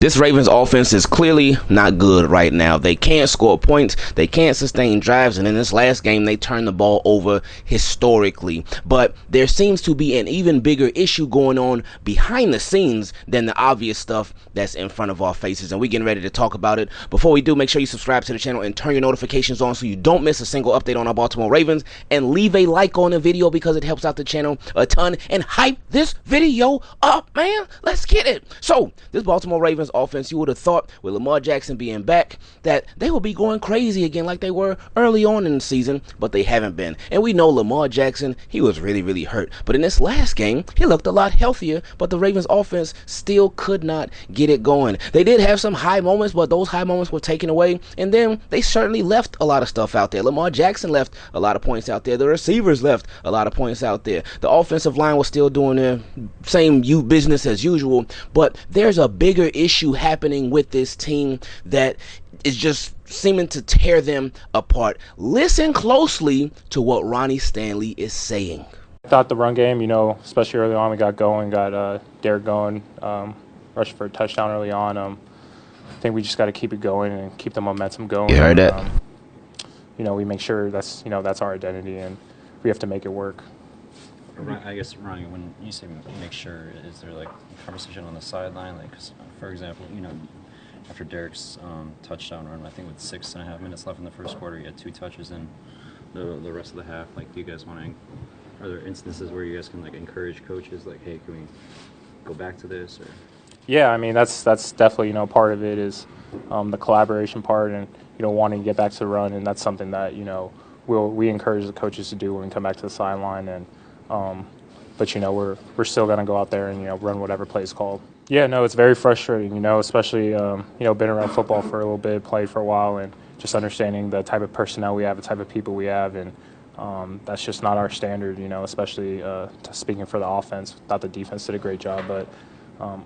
This Ravens offense is clearly not good right now. They can't score points. They can't sustain drives. And in this last game, they turned the ball over historically. But there seems to be an even bigger issue going on behind the scenes than the obvious stuff that's in front of our faces. And we're getting ready to talk about it. Before we do, make sure you subscribe to the channel and turn your notifications on so you don't miss a single update on our Baltimore Ravens. And leave a like on the video because it helps out the channel a ton. And hype this video up, man. Let's get it. So, this Baltimore Ravens offense, you would have thought with Lamar Jackson being back that they would be going crazy again like they were early on in the season, but they haven't been. And we know Lamar Jackson, he was really hurt. But in this last game, he looked a lot healthier, but the Ravens offense still could not get it going. They did have some high moments, but those high moments were taken away, and then they certainly left a lot of stuff out there. Lamar Jackson left a lot of points out there. The receivers left a lot of points out there. The offensive line was still doing their same business as usual, but there's a bigger issue happening with this team that is just seeming to tear them apart. Listen closely to what Ronnie Stanley is saying. I thought the run game, especially early on, we got Derek going, rushed for a touchdown early on. I think we just got to keep it going and keep the momentum going. You heard that? We make sure that's our identity, and we have to make it work. I guess, Ronnie, when you say make sure, is there like a conversation on the sideline? Like, 'cause, for example, after Derek's touchdown run, I think with 6.5 minutes left in the first quarter, he had 2 touches in the rest of the half. Like, do you guys want to? Are there instances where you guys can like encourage coaches, like, hey, can we go back to this? Or yeah, I mean that's definitely part of it is the collaboration part and wanting to get back to the run, and that's something that we encourage the coaches to do when we come back to the sideline. And but we're still gonna go out there and run whatever play is called. Yeah, no, it's very frustrating. Especially been around football for a little bit, played for a while, and just understanding the type of personnel we have, the type of people we have, and that's just not our standard. Especially speaking for the offense. Thought the defense did a great job, but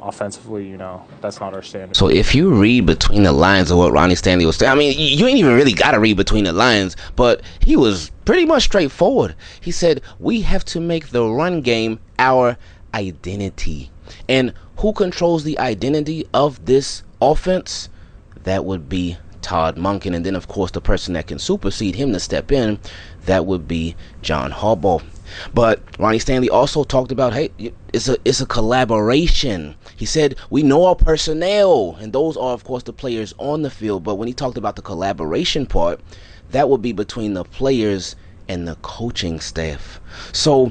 offensively, that's not our standard. So if you read between the lines of what Ronnie Stanley was saying, I mean, you ain't even really got to read between the lines, but he was pretty much straightforward. He said, we have to make the run game our identity. And who controls the identity of this offense? That would be Todd Monken. And then, of course, the person that can supersede him to step in, that would be John Harbaugh. But Ronnie Stanley also talked about, hey, it's a collaboration. He said, we know our personnel, and those are, of course, the players on the field. But when he talked about the collaboration part, that would be between the players and the coaching staff. So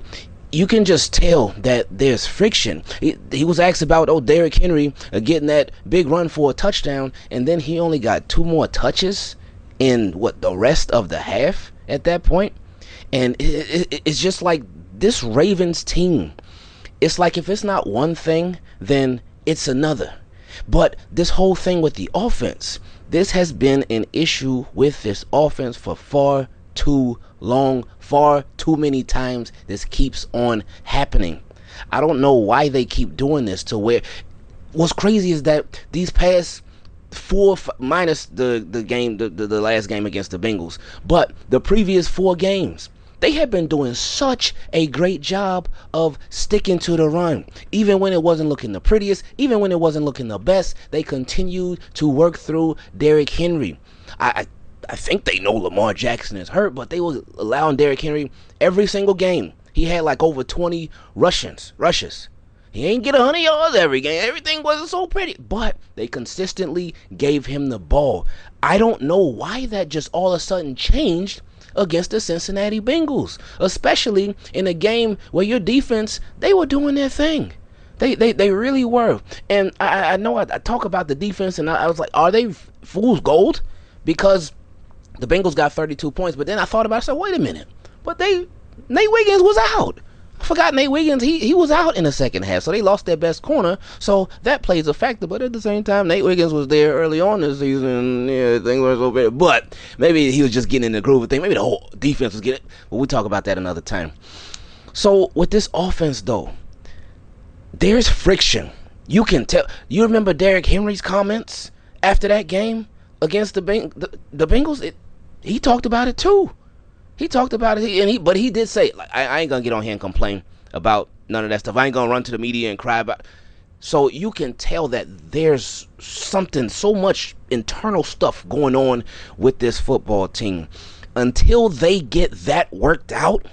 you can just tell that there's friction. He was asked about, Derrick Henry getting that big run for a touchdown, and then he only got 2 more touches in, the rest of the half at that point. And it's just like this Ravens team. It's like if it's not one thing, then it's another. But this whole thing with the offense, this has been an issue with this offense for far too long, far too many times. This keeps on happening. I don't know why they keep doing this to where what's crazy is that these past 4 minus the game, the last game against the Bengals, but the previous 4 games, they have been doing such a great job of sticking to the run. Even when it wasn't looking the prettiest, even when it wasn't looking the best, they continued to work through Derrick Henry. I think they know Lamar Jackson is hurt, but they were allowing Derrick Henry every single game. He had like over 20 rushes. He ain't get 100 yards every game. Everything wasn't so pretty, but they consistently gave him the ball. I don't know why that just all of a sudden changed against the Cincinnati Bengals, especially in a game where your defense, they were doing their thing. They really were. And I know I talk about the defense, and I was like, are they fool's gold? Because the Bengals got 32 points, but then I thought about it, I said, wait a minute. But Nate Wiggins was out. I forgot Nate Wiggins, he was out in the second half, so they lost their best corner, so that plays a factor. But at the same time, Nate Wiggins was there early on this season. Yeah, things were so bad, but maybe he was just getting in the groove of things. Maybe the whole defense was getting it, but we'll talk about that another time. So with this offense, though, there's friction. You can tell. You remember Derrick Henry's comments after that game against the Bengals? He talked about it too. He talked about it, but he did say, like, I ain't gonna get on here and complain about none of that stuff. I ain't gonna run to the media and cry about it. So you can tell that there's something, so much internal stuff going on with this football team. Until they get that worked out,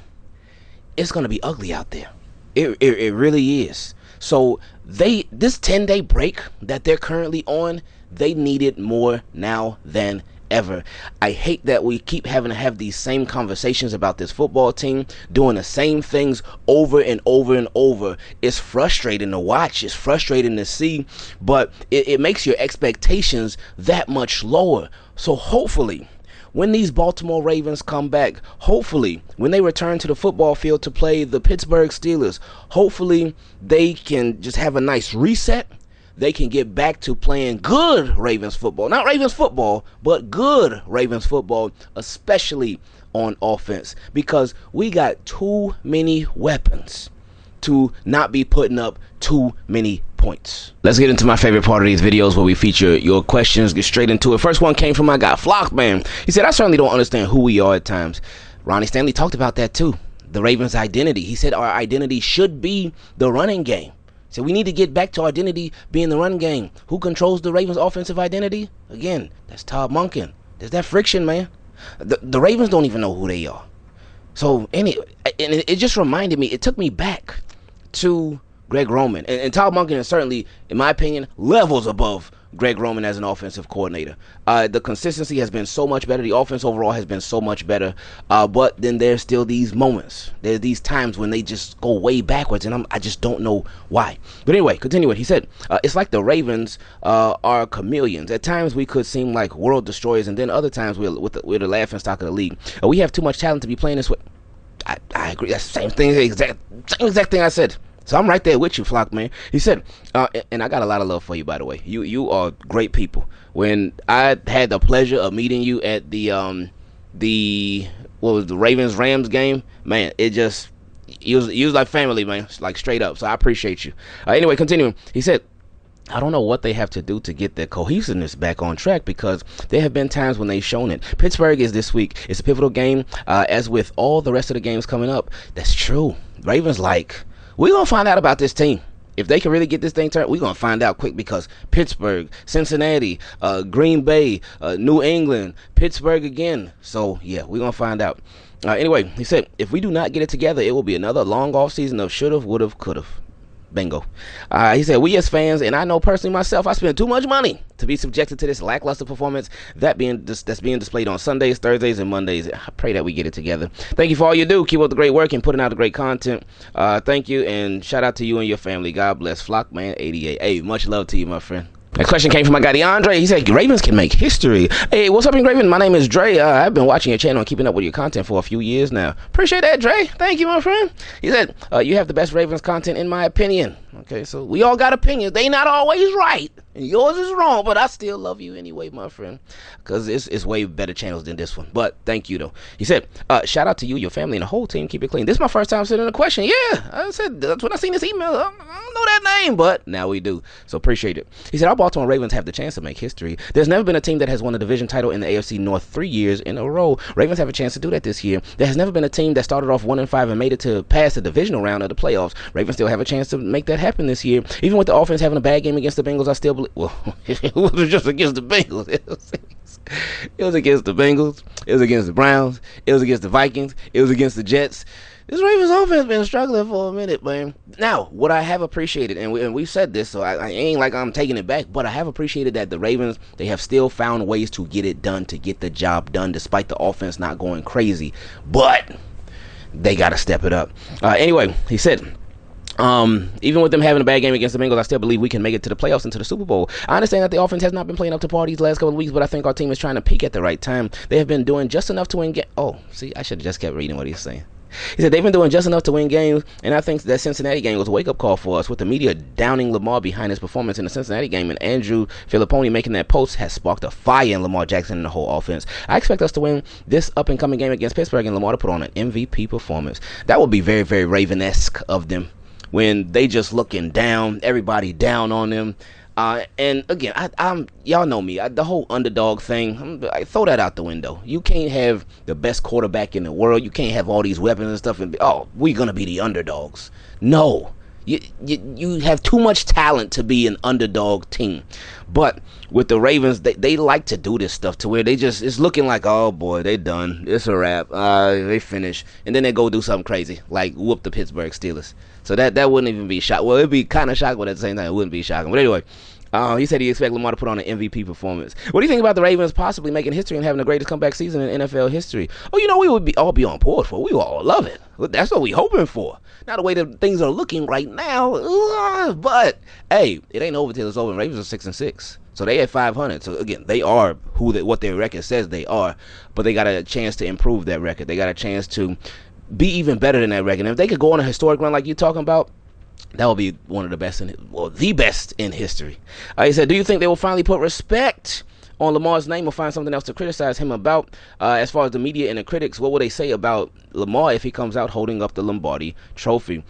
it's going to be ugly out there. It really is. So this 10-day break that they're currently on, they need it more now than ever. I hate that we keep having to have these same conversations about this football team, doing the same things over and over and over. It's frustrating to watch. It's frustrating to see, but it makes your expectations that much lower. So hopefully, when these Baltimore Ravens come back, hopefully when they return to the football field to play the Pittsburgh Steelers, hopefully they can just have a nice reset. They can get back to playing good Ravens football. Not Ravens football, but good Ravens football, especially on offense, because we got too many weapons to not be putting up too many points. Let's get into my favorite part of these videos where we feature your questions. Get straight into it. First one came from my guy Flockman. He said, I certainly don't understand who we are at times. Ronnie Stanley talked about that too. The Ravens' identity. He said our identity should be the running game. So we need to get back to our identity being the run game. Who controls the Ravens' offensive identity? Again, that's Todd Monken. There's that friction, man. The Ravens don't even know who they are. So anyway, and it just reminded me, it took me back to Greg Roman. And Todd Monken is certainly, in my opinion, levels above Greg Roman as an offensive coordinator. The consistency has been so much better. The offense overall has been so much better. But then there's still these moments. There's these times when they just go way backwards, and I just don't know why. But anyway, continuing. He said, it's like the Ravens are chameleons. At times we could seem like world destroyers, and then other times we're the laughing stock of the league. We have too much talent to be playing this way. I agree. That's the same exact thing I said. So I'm right there with you, Flock, man. He said, and I got a lot of love for you, by the way. You are great people. When I had the pleasure of meeting you at the Ravens Rams game, man, you was like family, man, like straight up. So I appreciate you. Anyway, continuing. He said, I don't know what they have to do to get their cohesiveness back on track, because there have been times when they've shown it. Pittsburgh is this week. It's a pivotal game, as with all the rest of the games coming up. That's true. Ravens we're going to find out about this team. If they can really get this thing turned, we're going to find out quick, because Pittsburgh, Cincinnati, Green Bay, New England, Pittsburgh again. So, yeah, we're going to find out. Anyway, he said, if we do not get it together, it will be another long off season of should've, would've, could've. Bingo. He said, we as fans, and I know personally myself, I spend too much money to be subjected to this lackluster performance that's being displayed on Sundays, Thursdays, and Mondays. I pray that we get it together. Thank you for all you do. Keep up the great work and putting out the great content. Thank you, and shout out to you and your family. God bless. Flockman88. Hey, much love to you, my friend. Next question came from my guy DeAndre. He said, Ravens can make history. Hey, what's up, Ingraven? My name is Dre. I've been watching your channel and keeping up with your content for a few years now. Appreciate that, Dre. Thank you, my friend. He said, you have the best Ravens content in my opinion. Okay, so we all got opinions. They not always right. And yours is wrong, but I still love you anyway, my friend, because it's way better channels than this one. But thank you, though. He said, shout out to you, your family, and the whole team. Keep it clean. This is my first time sending a question. Yeah, I said, that's when I seen this email. I don't know that name, but now we do. So appreciate it. He said, our Baltimore Ravens have the chance to make history. There's never been a team that has won a division title in the AFC North 3 years in a row. Ravens have a chance to do that this year. There has never been a team that started off 1-5 and made it to past the divisional round of the playoffs. Ravens still have a chance to make that happen this year. Even with the offense having a bad game against the Bengals, I still believe, well, it wasn't just against the Bengals. It was against the Bengals. It was against the Browns. It was against the Vikings. It was against the Jets. This Ravens offense been struggling for a minute, man. Now, what I have appreciated, and we've said this, so I ain't like I'm taking it back, but I have appreciated that the Ravens, they have still found ways to get it done, to get the job done, despite the offense not going crazy. But they got to step it up. Anyway, he said, even with them having a bad game against the Bengals, I still believe we can make it to the playoffs and to the Super Bowl. I understand that the offense has not been playing up to par these last couple of weeks, but I think our team is trying to peak at the right time. They have been doing just enough to win games. Oh, see, I should have just kept reading what he's saying. He said they've been doing just enough to win games, and I think that Cincinnati game was a wake-up call for us, with the media downing Lamar behind his performance in the Cincinnati game, and Andrew Filipponi making that post has sparked a fire in Lamar Jackson and the whole offense. I expect us to win this up-and-coming game against Pittsburgh and Lamar to put on an MVP performance. That would be very, very Raven-esque of them, when they just looking down, everybody down on them. And again, I'm y'all know me, the whole underdog thing, I throw that out the window. You can't have the best quarterback in the world. You can't have all these weapons and stuff and be, oh, we're going to be the underdogs. No, You have too much talent to be an underdog team. But with the Ravens, they like to do this stuff to where it's looking like, oh boy, they done. It's a wrap. They finish. And then they go do something crazy, like whoop the Pittsburgh Steelers. So that wouldn't even be shock. Well, it'd be kind of shocking, but at the same time, it wouldn't be shocking. But anyway, he said he expects Lamar to put on an MVP performance. What do you think about the Ravens possibly making history and having the greatest comeback season in NFL history? Oh, we would all be on board for. We would all love it. That's what we hoping for. Not the way that things are looking right now, but hey, it ain't over till it's over. Ravens are 6-6, so they at 500. So again, they are what their record says they are, but they got a chance to improve that record. They got a chance to be even better than that record. And if they could go on a historic run like you're talking about, that would be one of the best, the best in history. He said, do you think they will finally put respect on Lamar's name or find something else to criticize him about? As far as the media and the critics, what will they say about Lamar if he comes out holding up the Lombardi trophy?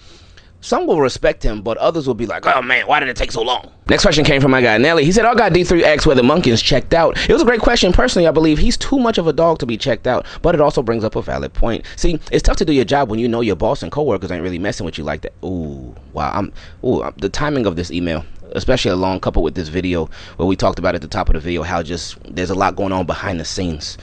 Some will respect him, but others will be like, oh man, why did it take so long? Next question came from my guy Nelly. He said, our guy D3 asked whether Monken's checked out. It was a great question. Personally, I believe he's too much of a dog to be checked out, but it also brings up a valid point. See, it's tough to do your job when you know your boss and coworkers ain't really messing with you like that. Ooh, wow. The timing of this email, especially along coupled with this video where we talked about at the top of the video how just there's a lot going on behind the scenes.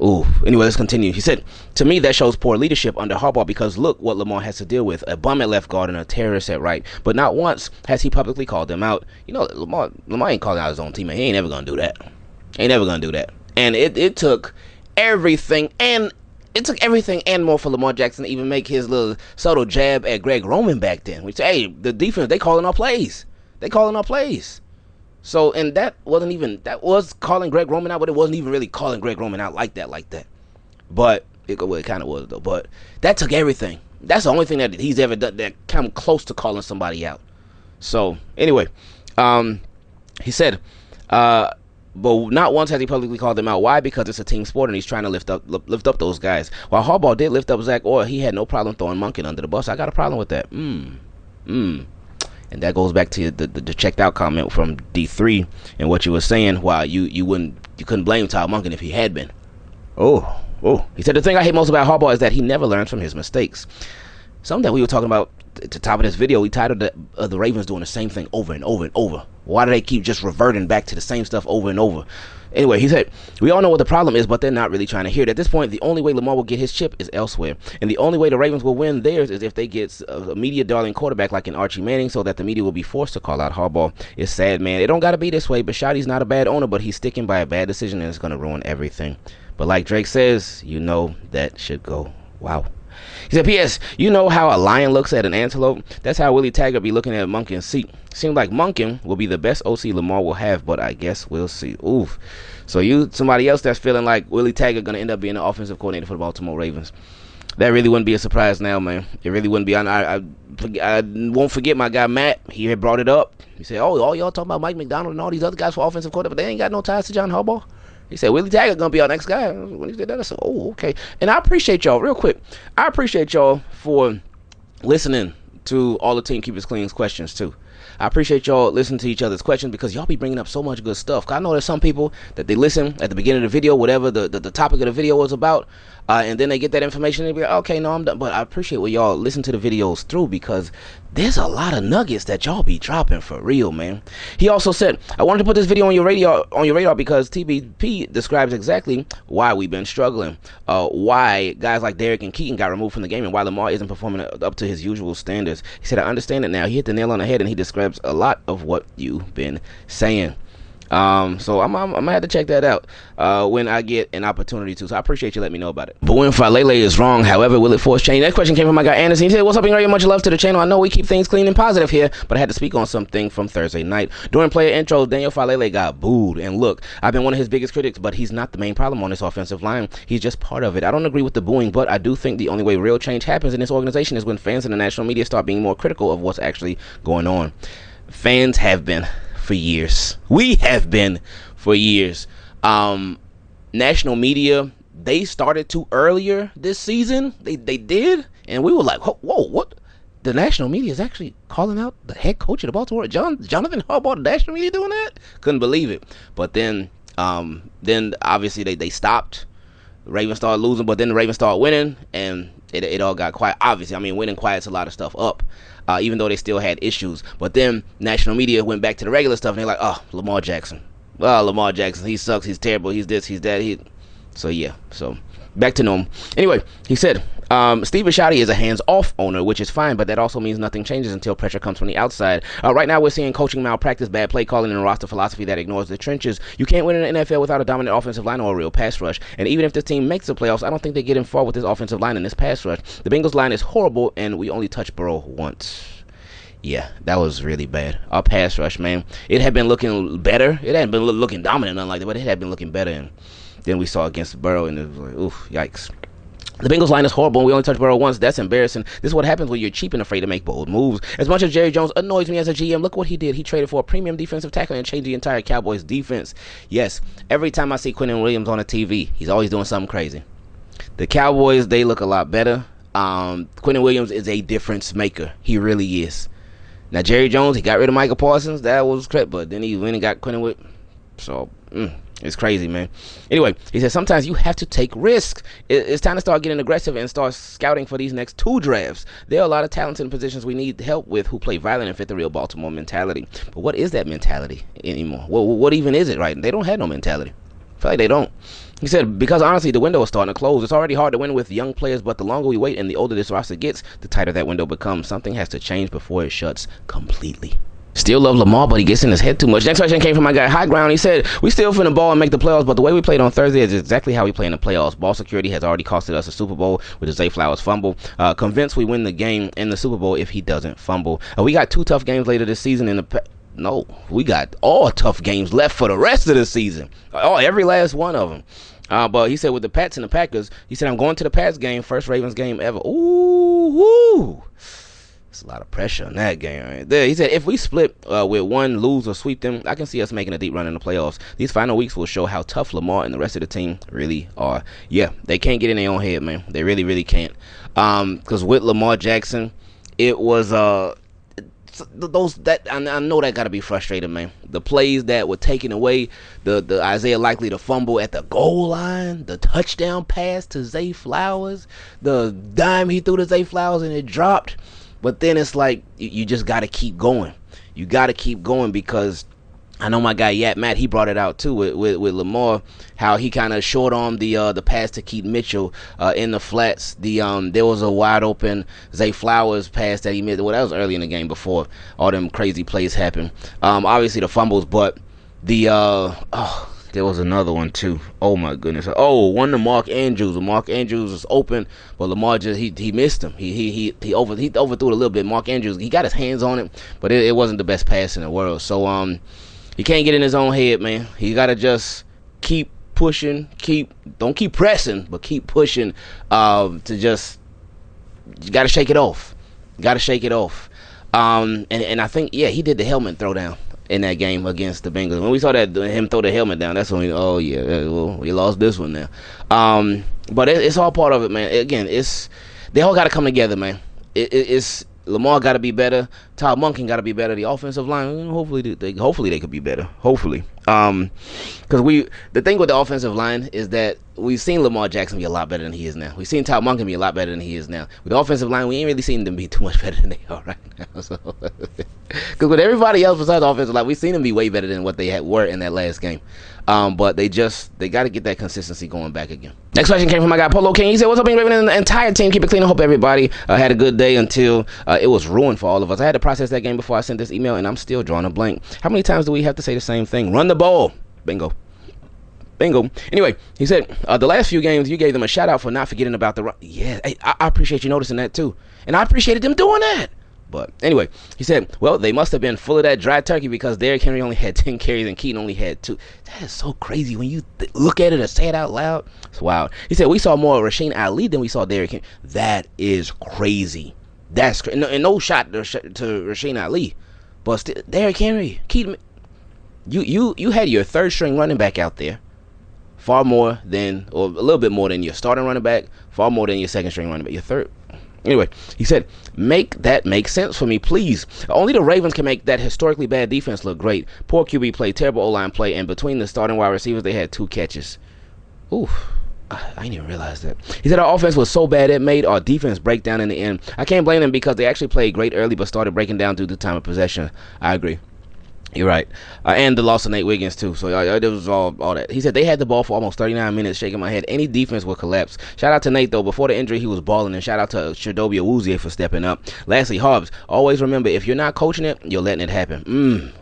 Ooh. Anyway, let's continue. He said, to me, that shows poor leadership under Harbaugh because look what Lamar has to deal with. A bum at left guard and a terrorist at right. But not once has he publicly called them out. Lamar ain't calling out his own teammate. He ain't never going to do that. Ain't never going to do that. And it took everything and more for Lamar Jackson to even make his little subtle jab at Greg Roman back then. Which, hey, the defense, they calling our plays. So, and that was calling Greg Roman out, but it wasn't even really calling Greg Roman out like that. But, it kind of was, though. But that took everything. That's the only thing that he's ever done that come close to calling somebody out. So, anyway, he said, but not once has he publicly called them out. Why? Because it's a team sport, and he's trying to lift up those guys. While Harbaugh did lift up Zach Orr, he had no problem throwing Monken under the bus. I got a problem with that. And that goes back to the checked out comment from D3 and what you were saying. Why you couldn't blame Todd Monken if he had been. Oh. He said the thing I hate most about Harbaugh is that he never learns from his mistakes. Something that we were talking about at the top of this video. We titled the Ravens doing the same thing over and over and over. Why do they keep just reverting back to the same stuff over and over? Anyway, he said, we all know what the problem is, but they're not really trying to hear it. At this point, the only way Lamar will get his chip is elsewhere. And the only way the Ravens will win theirs is if they get a media darling quarterback like an Archie Manning so that the media will be forced to call out Harbaugh. It's sad, man. It don't got to be this way, but Shotty's not a bad owner, but he's sticking by a bad decision and it's going to ruin everything. But like Drake says, that should go. Wow. He said, P.S., you know how a lion looks at an antelope? That's how Willie Taggart be looking at Monken's seat. Seems like Monken will be the best OC Lamar will have, but I guess we'll see. Oof. So somebody else that's feeling like Willie Taggart going to end up being the offensive coordinator for the Baltimore Ravens. That really wouldn't be a surprise now, man. It really wouldn't be. I won't forget my guy Matt. He had brought it up. He said, all y'all talking about Mike McDonald and all these other guys for offensive coordinator, but they ain't got no ties to John Harbaugh. He said, Willie Taggart going to be our next guy. When he said that, I said, oh, okay. And I appreciate y'all, real quick. I appreciate y'all for listening to all the Team Keepers Clean's questions, too. I appreciate y'all listening to each other's questions because y'all be bringing up so much good stuff. 'Cause I know there's some people that they listen at the beginning of the video, whatever the topic of the video was about, and then they get that information and they be like, okay, no, I'm done. But I appreciate when y'all listen to the videos through because there's a lot of nuggets that y'all be dropping for real, man. He also said, I wanted to put this video on your radar because TBP describes exactly why we've been struggling, why guys like Derek and Keaton got removed from the game, and why Lamar isn't performing up to his usual standards. He said, I understand it now. He hit the nail on the head, and he describes a lot of what you've been saying. So I'm gonna have to check that out when I get an opportunity to. So I appreciate you letting me know about it. But when Faalele is wrong, however, will it force change? That question came from my guy Anderson. He said, what's up, Ingravenvids? Much love to the channel. I know we keep things clean and positive here, but I had to speak on something from Thursday night. During player intros, Daniel Faalele got booed. And look, I've been one of his biggest critics, but he's not the main problem on this offensive line. He's just part of it. I don't agree with the booing, but I do think the only way real change happens in this organization is when fans and the national media start being more critical of what's actually going on. Fans have been for years. We have been for years. National media, they started to earlier this season. They did, and we were like, whoa, what? The national media is actually calling out the head coach of the Baltimore, Jonathan Harbaugh, the national media doing that? Couldn't believe it. But then obviously they stopped. Ravens started losing, but then the Ravens started winning, and it all got quiet. Obviously, I mean, winning quiets a lot of stuff up, even though they still had issues. But then national media went back to the regular stuff, and they're like, oh, Lamar Jackson. Well, Lamar Jackson, he sucks, he's terrible, he's this, he's that. So, yeah, so back to normal. Anyway, he said, Steve Bisciotti is a hands-off owner, which is fine, but that also means nothing changes until pressure comes from the outside. Right now, we're seeing coaching malpractice, bad play calling, and a roster philosophy that ignores the trenches. You can't win in the NFL without a dominant offensive line or a real pass rush. And even if this team makes the playoffs, I don't think they get in far with this offensive line and this pass rush. The Bengals line is horrible, and we only touched Burrow once. Yeah, that was really bad. Our pass rush, man. It had been looking better. It hadn't been looking dominant, nothing like that, but it had been looking better. And then we saw against Burrow, and it was like, oof, yikes. The Bengals line is horrible, and we only touched Burrow once. That's embarrassing. This is what happens when you're cheap and afraid to make bold moves. As much as Jerry Jones annoys me as a GM, look what he did. He traded for a premium defensive tackle and changed the entire Cowboys defense. Yes, every time I see Quinnen Williams on a TV, he's always doing something crazy. The Cowboys, they look a lot better. Quinnen Williams is a difference maker. He really is. Now, Jerry Jones, he got rid of Michael Parsons. That was crap, but then he went and got Quinnen Williams. So, it's crazy, man. Anyway, he said sometimes you have to take risks. It's time to start getting aggressive and start scouting for these next 2 drafts. There are a lot of talents in positions we need help with who play violent and fit the real Baltimore mentality. But what is that mentality anymore? What even is it, right? They don't have no mentality. I feel like they don't. He said, because honestly, the window is starting to close. It's already hard to win with young players, but the longer we wait and the older this roster gets, the tighter that window becomes. Something has to change before it shuts completely. Still love Lamar, but he gets in his head too much. Next question came from my guy High Ground. He said, we still finna ball and make the playoffs, but the way we played on Thursday is exactly how we play in the playoffs. Ball security has already costed us a Super Bowl with the Zay Flowers fumble. Convinced we win the game in the Super Bowl if he doesn't fumble. We got 2 tough games later this season in the... No, we got all tough games left for the rest of the season. Every last one of them. But he said with the Pats and the Packers, he said, I'm going to the Pats game, first Ravens game ever. Ooh. It's a lot of pressure on that game right there. He said, if we split with one, lose, or sweep them, I can see us making a deep run in the playoffs. These final weeks will show how tough Lamar and the rest of the team really are. Yeah, they can't get in their own head, man. They really, really can't. Because with Lamar Jackson, it was... I know that gotta be frustrating, man. The plays that were taken away, the Isaiah Likely to fumble at the goal line, the touchdown pass to Zay Flowers, the dime he threw to Zay Flowers and it dropped. But then it's like you just gotta keep going. You gotta keep going because I know my guy Yat Matt, he brought it out too with Lamar, how he kind of short-armed the pass to Keith Mitchell in the flats. There was a wide open Zay Flowers pass that he missed. Well, that was early in the game before all them crazy plays happened. Obviously the fumbles, but there was another one too. Oh my goodness. One to Mark Andrews. Mark Andrews was open, but Lamar just he missed him. He overthrew it a little bit. Mark Andrews, he got his hands on it, but it wasn't the best pass in the world. So he can't get in his own head, man. He gotta just keep pushing, don't keep pressing, but keep pushing. You gotta shake it off. And I think he did the helmet throwdown in that game against the Bengals. When we saw that him throw the helmet down, that's when we lost this one now. But it's all part of it, man. Again, they all gotta come together, man. It's Lamar got to be better. Todd Monken got to be better. The offensive line, hopefully they could be better. Hopefully, because the thing with the offensive line is that we've seen Lamar Jackson be a lot better than he is now. We've seen Todd Monken be a lot better than he is now. With the offensive line, we ain't really seen them be too much better than they are right now. So, because with everybody else besides the offensive line, we've seen them be way better than what they were in that last game. But they got to get that consistency going back again. Next question came from my guy PoloKing. He said, "What's up, Ingraven and the entire team? Keep it clean. I hope everybody had a good day until it was ruined for all of us. I had to process that game before I sent this email, and I'm still drawing a blank. How many times do we have to say the same thing? Run the ball. Bingo." Anyway, he said, the last few games, you gave them a shout out for not forgetting about the run. Yeah, I appreciate you noticing that too. And I appreciated them doing that. But anyway, he said, well, they must have been full of that dry turkey because Derrick Henry only had 10 carries and Keaton only had 2. That is so crazy when you look at it and say it out loud. It's wild. He said, we saw more of Rasheen Ali than we saw Derrick Henry. That is crazy. That's crazy. And no shot to Rasheen Ali. But still, Derrick Henry, Keaton, you had your third string running back out there. Far more than, or a little bit more than your starting running back, far more than your second string running back, your third. Anyway, he said, make that make sense for me, please. Only the Ravens can make that historically bad defense look great. Poor QB play, terrible O-line play, and between the starting wide receivers, they had 2 catches. Oof. I didn't even realize that. He said our offense was so bad it made our defense break down in the end. I can't blame them because they actually played great early but started breaking down due to time of possession. I agree. You're right. And the loss of Nate Wiggins, too. So it was all that. He said they had the ball for almost 39 minutes, shaking my head. Any defense would collapse. Shout out to Nate, though. Before the injury, he was balling. And shout out to Chidobe Awuzie for stepping up. Lastly, Hobbs, always remember, if you're not coaching it, you're letting it happen.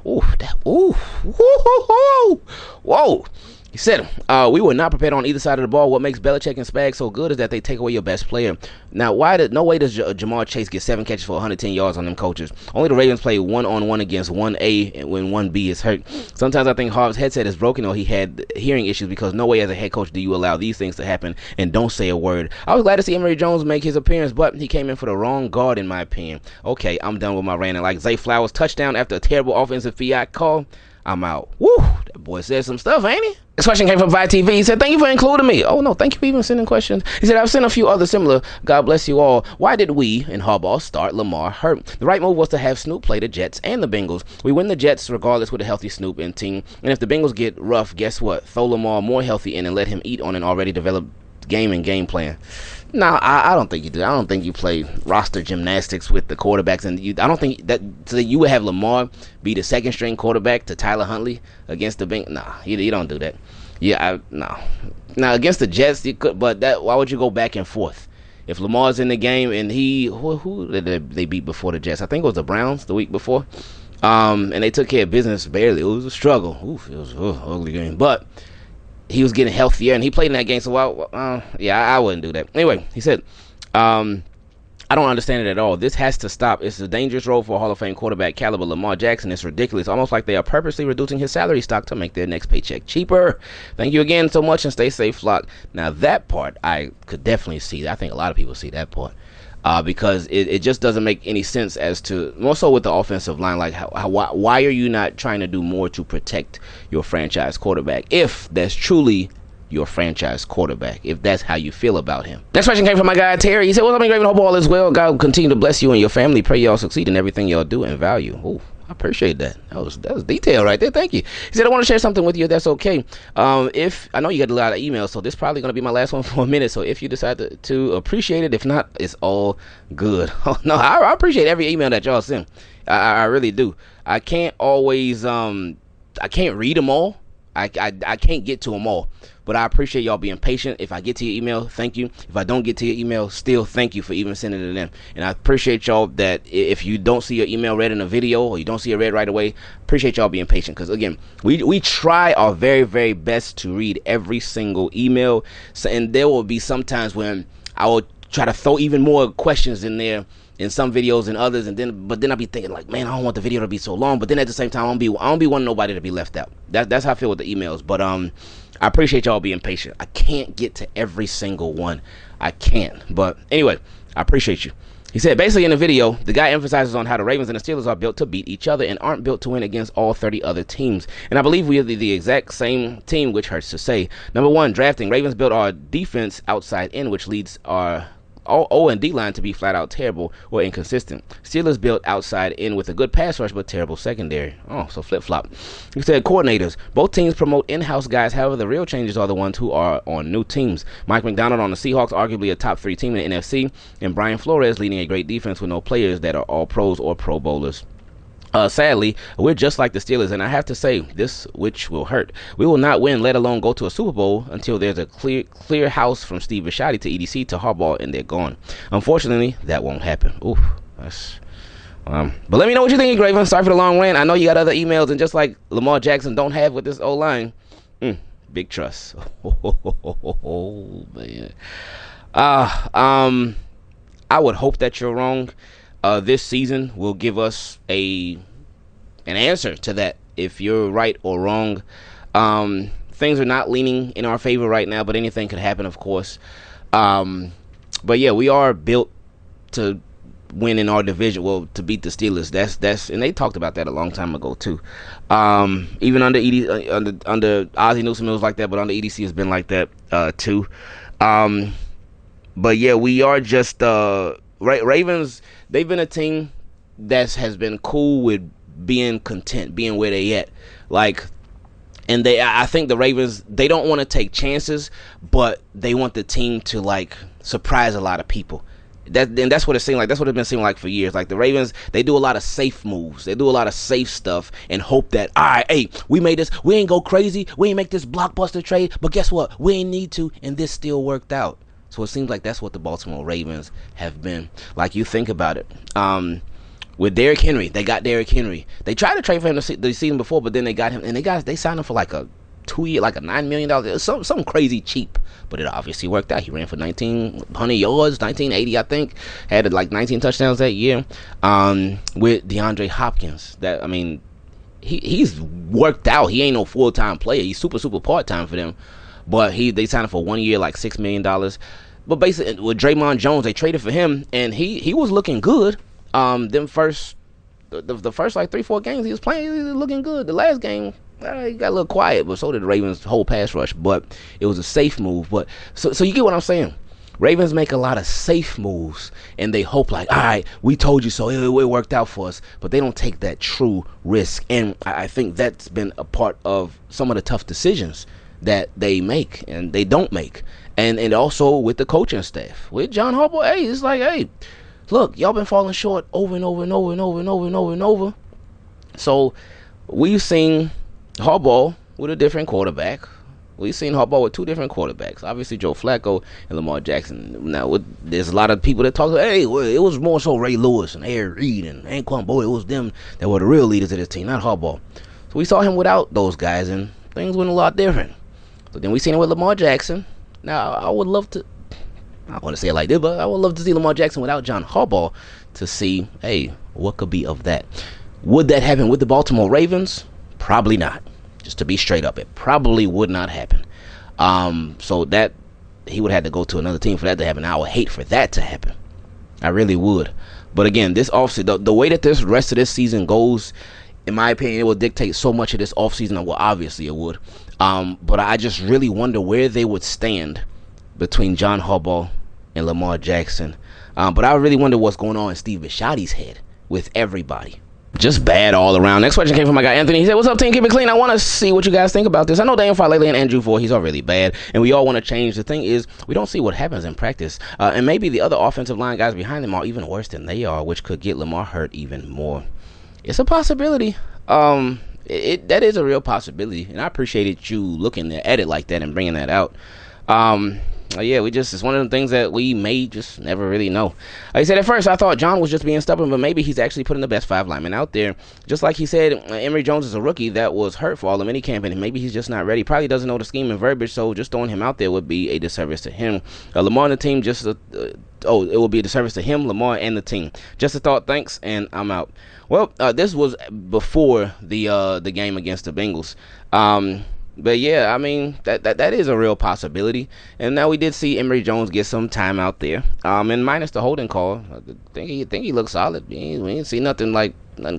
Whoa. He said, we were not prepared on either side of the ball. What makes Belichick and Spags so good is that they take away your best player. Now, no way does Jamar Chase get 7 catches for 110 yards on them coaches. Only the Ravens play 1-on-1 against 1A when 1B is hurt. Sometimes I think Harv's headset is broken or he had hearing issues because no way as a head coach do you allow these things to happen and don't say a word. I was glad to see Emory Jones make his appearance, but he came in for the wrong guard in my opinion. Okay, I'm done with my ranting. Like Zay Flowers touchdown after a terrible offensive fiat call. I'm out. Woo! That boy said some stuff, ain't he? This question came from Vi TV. He said, thank you for including me. Oh, no, thank you for even sending questions. He said, I've sent a few other similar. God bless you all. Why did we, in Harbaugh, start Lamar hurt? The right move was to have Snoop play the Jets and the Bengals. We win the Jets regardless with a healthy Snoop and team. And if the Bengals get rough, guess what? Throw Lamar more healthy in and let him eat on an already developed game and game plan. No, I don't think you do. I don't think you play roster gymnastics with the quarterbacks, and I don't think that so that you would have Lamar be the second string quarterback to Tyler Huntley against the Bengals. Nah, you don't do that. Yeah, no. Now against the Jets, you could, but why would you go back and forth? If Lamar's in the game and who did they beat before the Jets? I think it was the Browns the week before, and they took care of business barely. It was a struggle. Oof, it was an ugly game, but he was getting healthier, and he played in that game, so I wouldn't do that. Anyway, he said, I don't understand it at all. This has to stop. It's a dangerous role for a Hall of Fame quarterback caliber Lamar Jackson. It's ridiculous. Almost like they are purposely reducing his salary stock to make their next paycheck cheaper. Thank you again so much, and stay safe, flock. Now, that part, I could definitely see. I think a lot of people see that part. Because it just doesn't make any sense as to, more so with the offensive line, like why are you not trying to do more to protect your franchise quarterback if that's truly your franchise quarterback, if that's how you feel about him. Next question came from my guy Terry. He said, what's up, Ingraven? Hope all is well. God will continue to bless you and your family. Pray y'all succeed in everything y'all do and value. Ooh, I appreciate that. That was detail right there. Thank you. He said, I want to share something with you if that's okay. If I know you got a lot of emails, so this is probably going to be my last one for a minute. So if you decide to appreciate it, if not, it's all good. Oh, no, I appreciate every email that y'all send. I really do. I can't always, I can't read them all. I can't get to them all. But I appreciate y'all being patient. If I get to your email, thank you. If I don't get to your email, still thank you for even sending it in. And I appreciate y'all that if you don't see your email read in a video or you don't see it read right away, appreciate y'all being patient. Because again, we try our very, very best to read every single email. So, and there will be some times when I will try to throw even more questions in there in some videos than others, but then I'll be thinking like, man, I don't want the video to be so long. But then at the same time, I don't be wanting nobody to be left out. That's how I feel with the emails. But I appreciate y'all being patient. I can't get to every single one. I can't. But anyway, I appreciate you. He said, basically in the video, the guy emphasizes on how the Ravens and the Steelers are built to beat each other and aren't built to win against all 30 other teams. And I believe we are the exact same team, which hurts to say. Number one, drafting. Ravens built our defense outside in, which leads our O and D line to be flat out terrible or inconsistent. Steelers built outside in with a good pass rush but terrible secondary. Oh, so flip flop. He said coordinators. Both teams promote in-house guys. However, the real changes are the ones who are on new teams. Mike McDonald on the Seahawks, arguably a top 3 team in the NFC, and Brian Flores leading a great defense with no players that are all pros or pro bowlers. Sadly, we're just like the Steelers, and I have to say this, which will hurt. We will not win, let alone go to a Super Bowl, until there's a clear house from Steve Bisciotti to EDC to Harbaugh, and they're gone. Unfortunately, that won't happen. Oof, that's. But let me know what you think, Ingraven. Sorry for the long rant. I know you got other emails, and just like Lamar Jackson don't have with this O-line, big trust. Oh man. I would hope that you're wrong. This season will give us an answer to that, if you're right or wrong. Things are not leaning in our favor right now, but anything could happen, of course. But yeah, we are built to win in our division. Well, to beat the Steelers. That's and they talked about that a long time ago too. Even under under Ozzie Newsome it was like that, but under EDC has been like that too. But yeah, we are just Ravens. They've been a team that has been cool with being content, being where they at. Like, And I think the Ravens, they don't want to take chances, but they want the team to like surprise a lot of people. That's what it seemed like. That's what it's been seeming like for years. Like the Ravens, they do a lot of safe moves. They do a lot of safe stuff and hope that, all right, hey, we made this. We ain't go crazy. We ain't make this blockbuster trade. But guess what? We ain't need to, and this still worked out. So it seems like that's what the Baltimore Ravens have been. Like, you think about it. With Derrick Henry, they got Derrick Henry. They tried to trade for him the season before, but then they got him, and they signed him for like a 2-year, like a $9 million, something crazy cheap. But it obviously worked out. He ran for 1,900 yards, 1,980, I think. Had like 19 touchdowns that year. With DeAndre Hopkins, that I mean, he's worked out. He ain't no full-time player. He's super part-time for them. But they signed him for 1 year, like $6 million. But basically, with Draymond Jones, they traded for him, and he was looking good. The first like 3-4 games he was playing, he was looking good. The last game, he got a little quiet, but so did the Ravens' whole pass rush. But it was a safe move. But so you get what I'm saying. Ravens make a lot of safe moves, and they hope like, all right, we told you so. It worked out for us. But they don't take that true risk, and I think that's been a part of some of the tough decisions that they make and they don't make. And also with the coaching staff. With John Harbaugh, hey, it's like, hey, look, y'all been falling short over and over and over and over and over and over and over. So we've seen Harbaugh with a different quarterback. We've seen Harbaugh with 2 different quarterbacks. Obviously, Joe Flacco and Lamar Jackson. Now, there's a lot of people that talk, hey, well, it was more so Ray Lewis and Harry Reid and Anquan Boyd. It was them that were the real leaders of this team, not Harbaugh. So we saw him without those guys, and things went a lot different. So then we seen it with Lamar Jackson. Now, I would love to, I want to say it like this, but I would love to see Lamar Jackson without John Harbaugh to see, hey, what could be of that. Would that happen with the Baltimore Ravens? Probably not. Just to be straight up, it probably would not happen. So that he would have to go to another team for that to happen. I would hate for that to happen. I really would. But again, this offseason, the way that this rest of this season goes, in my opinion, it will dictate so much of this offseason. Well, obviously it would. But I just really wonder where they would stand between John Harbaugh and Lamar Jackson. But I really wonder what's going on in Steve Bisciotti's head with everybody. Just bad all around. Next question came from my guy Anthony. He said, what's up, team? Keep it clean. I want to see what you guys think about this. I know Dan Faalele and Andrew Ford, he's all really bad, and we all want to change. The thing is, we don't see what happens in practice. And maybe the other offensive line guys behind them are even worse than they are, which could get Lamar hurt even more. It's a possibility. That is a real possibility, and I appreciated you looking at it like that and bringing that out. Yeah, it's one of the things that we may just never really know. He said, at first I thought John was just being stubborn, but maybe he's actually putting the best 5 linemen out there. Just like he said, Emory Jones is a rookie that was hurt for all of minicamp, and maybe he's just not ready. Probably doesn't know the scheme and verbiage, so just throwing him out there would be a disservice to him. Lamar and the team it will be a disservice to him, Lamar, and the team. Just a thought, thanks, and I'm out. Well, this was before the game against the Bengals. But yeah, I mean, that is a real possibility. And now we did see Emory Jones get some time out there. And minus the holding call, I think he looks solid. We ain't see nothing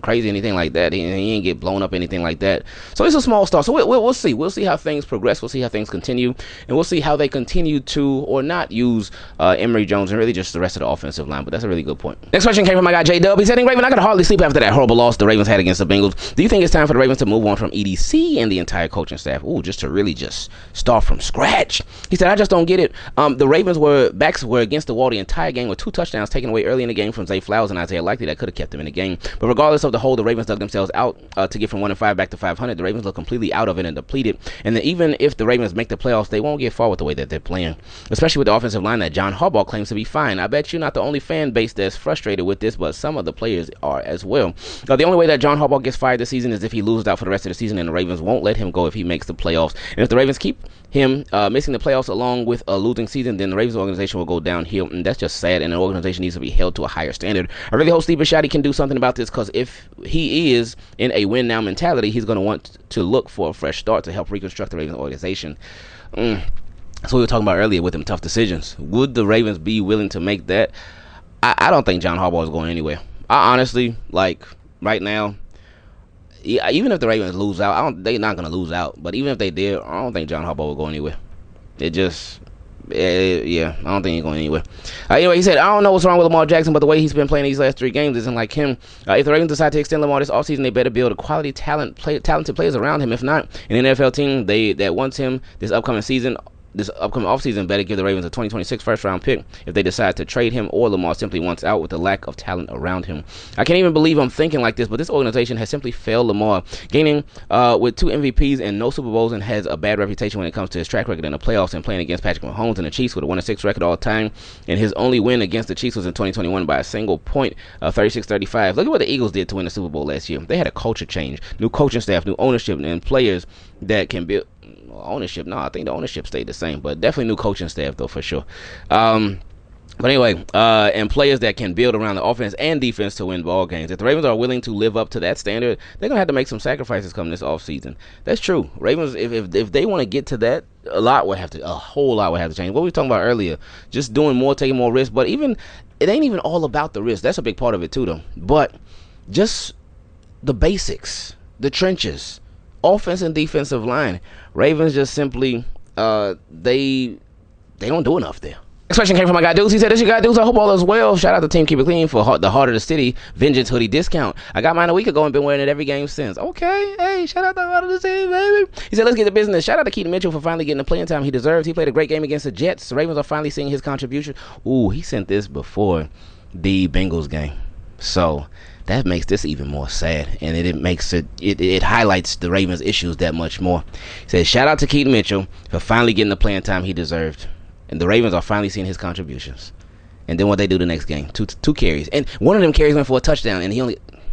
crazy, anything like that. He ain't get blown up, anything like that. So it's a small start. So we'll see. We'll see how things progress. We'll see how things continue, and we'll see how they continue to or not use Emory Jones and really just the rest of the offensive line. But that's a really good point. Next question came from my guy JDub. He said, Raven, I could hardly sleep after that horrible loss the Ravens had against the Bengals. Do you think it's time for the Ravens to move on from EDC and the entire coaching staff? Just to really just start from scratch. He said, I just don't get it. The Ravens backs were against the wall the entire game with 2 touchdowns taken away early in the game from Zay Flowers and Isaiah Likely that could have kept them in the game. But regardless of the whole, the Ravens dug themselves out to get from 1-5 back to 500. The Ravens look completely out of it and depleted. And then even if the Ravens make the playoffs, they won't get far with the way that they're playing, especially with the offensive line that John Harbaugh claims to be fine. I bet you're not the only fan base that's frustrated with this, but some of the players are as well. The only way that John Harbaugh gets fired this season is if he loses out for the rest of the season, and the Ravens won't let him go if he makes the playoffs. And if the Ravens keep him missing the playoffs along with a losing season, then the Ravens organization will go downhill, and that's just sad, and the organization needs to be held to a higher standard. I really hope Steve Bisciotti can do something about this, because if he is in a win now mentality, he's going to want to look for a fresh start to help reconstruct the Ravens organization. That's what we were talking about earlier with them tough decisions. Would the Ravens be willing to make that? I don't think John Harbaugh is going anywhere. I honestly, right now, even if the Ravens lose out, they're not going to lose out. But even if they did, I don't think John Harbaugh will go anywhere. Yeah, I don't think he's going anywhere. Anyway, he said, I don't know what's wrong with Lamar Jackson, but the way he's been playing these last 3 games isn't like him. If the Ravens decide to extend Lamar this offseason, they better build a quality talented players around him. If not, an NFL team that wants him this upcoming offseason better give the Ravens a 2026 first-round pick if they decide to trade him, or Lamar simply wants out with the lack of talent around him. I can't even believe I'm thinking like this, but this organization has simply failed Lamar, gaining with 2 MVPs and no Super Bowls, and has a bad reputation when it comes to his track record in the playoffs and playing against Patrick Mahomes and the Chiefs with a 1-6 record all time. And his only win against the Chiefs was in 2021 by a single point, 36-35. Look at what the Eagles did to win the Super Bowl last year. They had a culture change, new coaching staff, new ownership, and players that can build. Ownership, no, I think the ownership stayed the same, but definitely new coaching staff though for sure. But anyway, and players that can build around the offense and defense to win ball games. If the Ravens are willing to live up to that standard, they're gonna have to make some sacrifices coming this offseason. That's true. Ravens, if they want to get to that, a whole lot would have to change. What we were talking about earlier, just doing more, taking more risks. But even it ain't even all about the risk. That's a big part of it too, though. But just the basics, the trenches. Offense and defensive line. Ravens just simply they don't do enough there. Next question came from my guy Deuce. He said, "This your guy Deuce. I hope all is well. Shout out to Team Keep It Clean for the Heart of the City Vengeance hoodie discount. I got mine a week ago and been wearing it every game since." Okay, hey, shout out to the Heart of the City, baby. He said, "Let's get to business. Shout out to Keaton Mitchell for finally getting the playing time he deserves. He played a great game against the Jets. The Ravens are finally seeing his contribution." Ooh, he sent this before the Bengals game, so that makes this even more sad, and it highlights the Ravens' issues that much more. He says, shout out to Keaton Mitchell for finally getting the playing time he deserved, and the Ravens are finally seeing his contributions. And then what they do the next game, two carries, and one of them carries went for a touchdown, and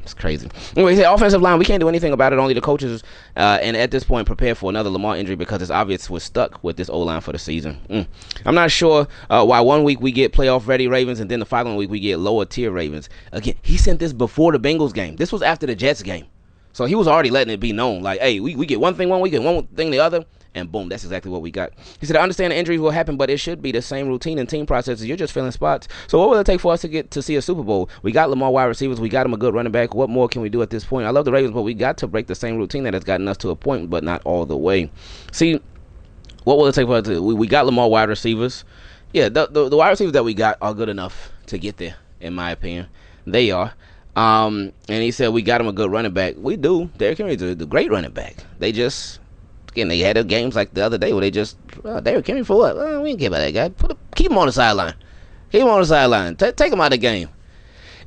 it's crazy. Anyway, he said, offensive line, we can't do anything about it. Only the coaches, and at this point, prepare for another Lamar injury because it's obvious we're stuck with this O-line for the season. I'm not sure why one week we get playoff-ready Ravens and then the following week we get lower-tier Ravens. Again, he sent this before the Bengals game. This was after the Jets game. So he was already letting it be known, like, hey, we get one thing one week and one thing the other. And boom, that's exactly what we got. He said, I understand the injuries will happen, but it should be the same routine and team processes. You're just filling spots. So what will it take for us to get to see a Super Bowl? We got Lamar wide receivers. We got him a good running back. What more can we do at this point? I love the Ravens, but we got to break the same routine that has gotten us to a point, but not all the way. See, what will it take for us to we got Lamar wide receivers. Yeah, the wide receivers that we got are good enough to get there, in my opinion. They are. And he said, we got him a good running back. We do. Derrick Henry's a great running back. Again, they had games like the other day where they just, Derrick Henry for what? We didn't care about that guy. Keep him on the sideline. Keep him on the sideline. Take him out of the game.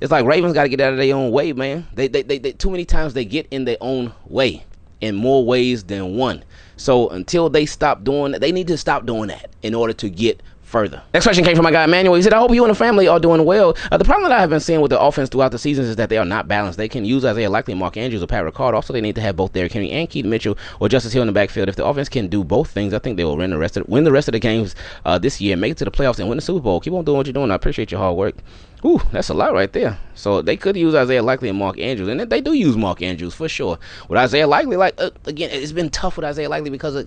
It's like Ravens got to get out of their own way, man. They too many times they get in their own way in more ways than one. So until they stop doing that, they need to stop doing that in order to get further. Next question came from my guy Emmanuel. He said, I hope you and the family are doing well. The problem that I have been seeing with the offense throughout the seasons is that they are not balanced. They can use Isaiah Likely, Mark Andrews, or Pat Ricard. Also, they need to have both Derrick Henry and Keaton Mitchell or Justice Hill in the backfield. If the offense can do both things, I think they will win the rest of the games this year, make it to the playoffs, and win the Super Bowl. Keep on doing what you're doing. I appreciate your hard work. Ooh, that's a lot right there. So they could use Isaiah Likely and Mark Andrews, and they do use Mark Andrews for sure. With Isaiah Likely, again, it's been tough with Isaiah Likely because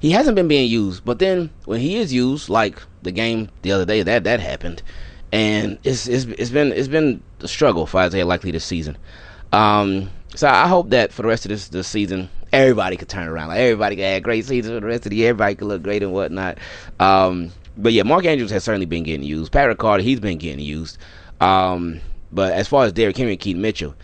he hasn't been being used. But then when he is used, like the game the other day, that happened, and it's been a struggle for Isaiah Likely this season. So I hope that for the rest of this season, everybody could turn around. Like everybody can have a great season for the rest of the year. Everybody can look great and whatnot. But yeah, Mark Andrews has certainly been getting used. Pat Ricard, he's been getting used. But as far as Derrick Henry and Keaton Mitchell,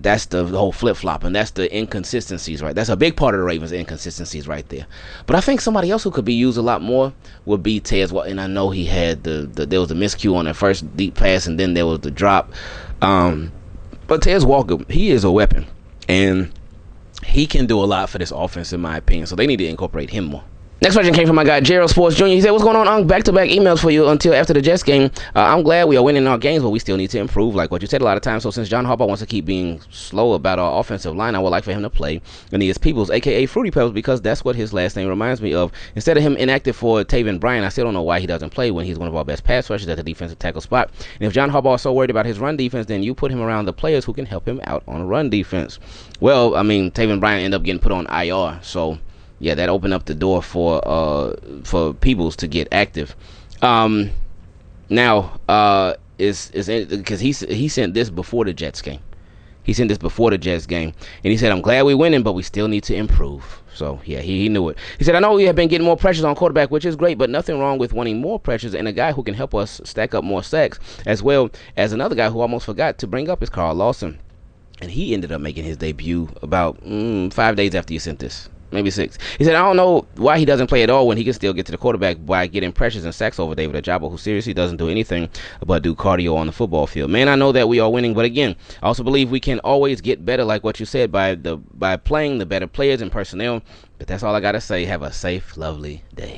that's the whole flip-flop, and that's the inconsistencies, right? That's a big part of the Ravens' inconsistencies right there. But I think somebody else who could be used a lot more would be Tez. And I know he had there was a miscue on that first deep pass, and then there was the drop. But Tez Walker, he is a weapon, and he can do a lot for this offense, in my opinion. So they need to incorporate him more. Next question came from my guy Gerald Sports Jr. He said, what's going on? Back-to-back emails for you until after the Jets game. I'm glad we are winning our games, but we still need to improve, like what you said a lot of times. So since John Harbaugh wants to keep being slow about our offensive line, I would like for him to play Aeneas Peoples, a.k.a. Fruity Pebbles, because that's what his last name reminds me of. Instead of him inactive for Taven Bryan, I still don't know why he doesn't play when he's one of our best pass rushers at the defensive tackle spot. And if John Harbaugh is so worried about his run defense, then you put him around the players who can help him out on run defense. Well, I mean, Taven Bryan ended up getting put on IR, so yeah, that opened up the door for Peoples to get active. Now is because he sent this before the Jets game. He sent this before the Jets game, and he said, "I'm glad we're winning, but we still need to improve." So yeah, he knew it. He said, "I know we have been getting more pressures on quarterback, which is great, but nothing wrong with wanting more pressures and a guy who can help us stack up more sacks, as well as another guy who almost forgot to bring up is Carl Lawson, and he ended up making his debut about 5 days after you sent this." Maybe 6. He said, "I don't know why he doesn't play at all when he can still get to the quarterback by getting pressures and sacks over David Ojabo, who seriously doesn't do anything but do cardio on the football field. Man, I know that we are winning, but again, I also believe we can always get better, like what you said, by playing the better players and personnel." But that's all I got to say. Have a safe, lovely day.